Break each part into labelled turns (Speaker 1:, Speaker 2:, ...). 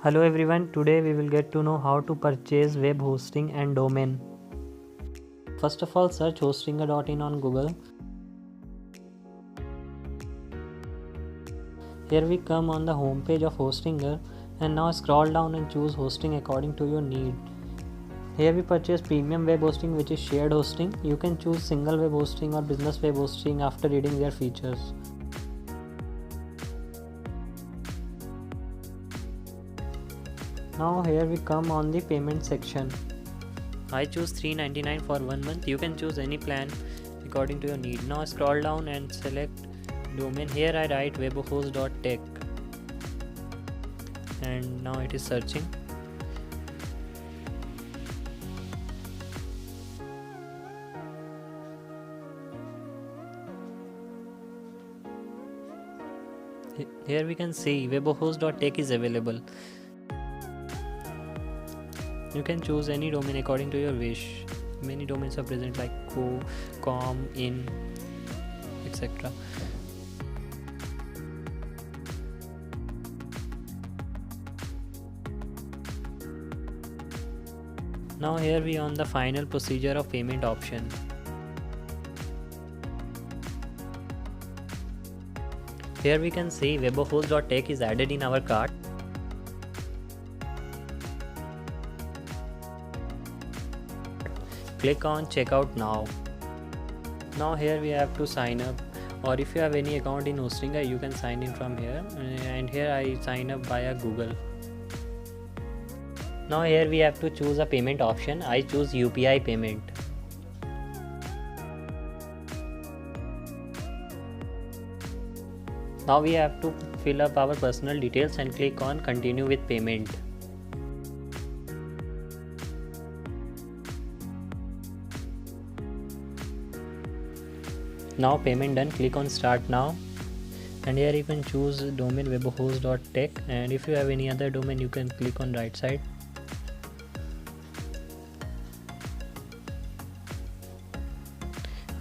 Speaker 1: Hello everyone, today we will get to know how to purchase web hosting and domain. First of all, search hostinger.in on Google. Here we come on the home page of Hostinger, and now scroll down and choose hosting according to your need. Here we purchase premium web hosting, which is shared hosting. You can choose single web hosting or business web hosting after reading their features. Now here we come on the payment section. I choose $3.99 for 1 month. You can choose any plan according to your need. Now scroll down and select domain. Here I write webhost.tech, and now it is searching. Here we can see webhost.tech is available. You can choose any domain according to your wish. Many domains are present like co, com, in, etc. Now here we are on the final procedure of payment option. Here we can see webhost.tech is added in our cart. Click on checkout now. Now here we have to sign up, or if you have any account in Hostinger, you can sign in from here, and here I sign up via Google. Now here we have to choose a payment option. I choose UPI payment. Now we have to fill up our personal details and click on continue with payment. Now payment done, click on start now, and here you can choose domain webhost.tech, and if you have any other domain you can click on right side.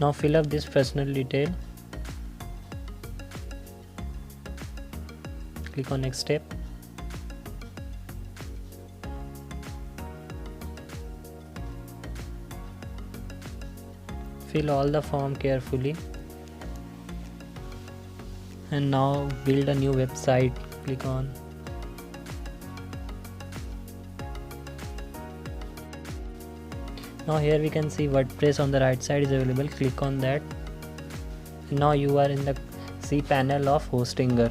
Speaker 1: Now fill up this personal detail. Click on next step. Fill all the form carefully, and now build a new website. Click on. Now here we can see WordPress on the right side is available. Click on that. Now you are in the cPanel of Hostinger.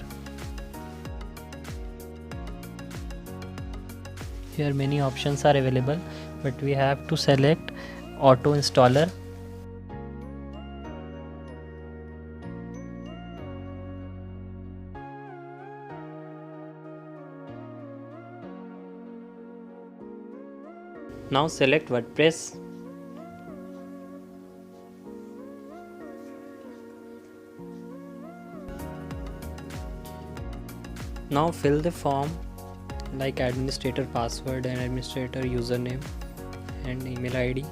Speaker 1: Here many options are available, but we have to select auto installer. Now select WordPress. Now fill the form like administrator password and administrator username and email ID,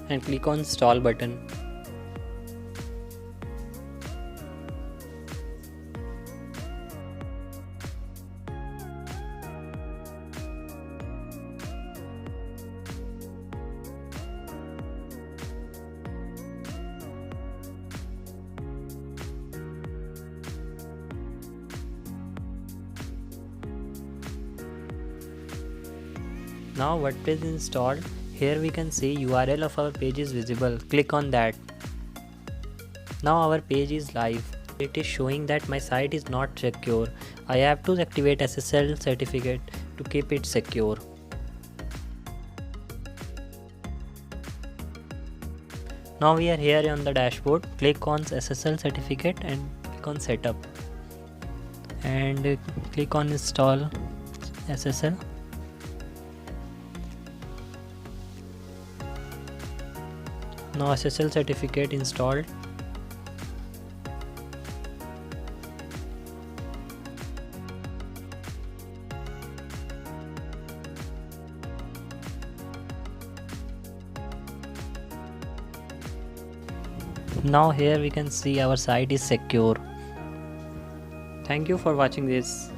Speaker 1: and click on install button. Now WordPress is installed. Here we can see URL of our page is visible. Click on that. Now our page is live. It is showing that my site is not secure. I have to activate SSL certificate to keep it secure. Now we are here on the dashboard. Click on SSL certificate and click on setup, and click on install SSL. Now SSL certificate installed. Now here we can see our site is secure. Thank you for watching this.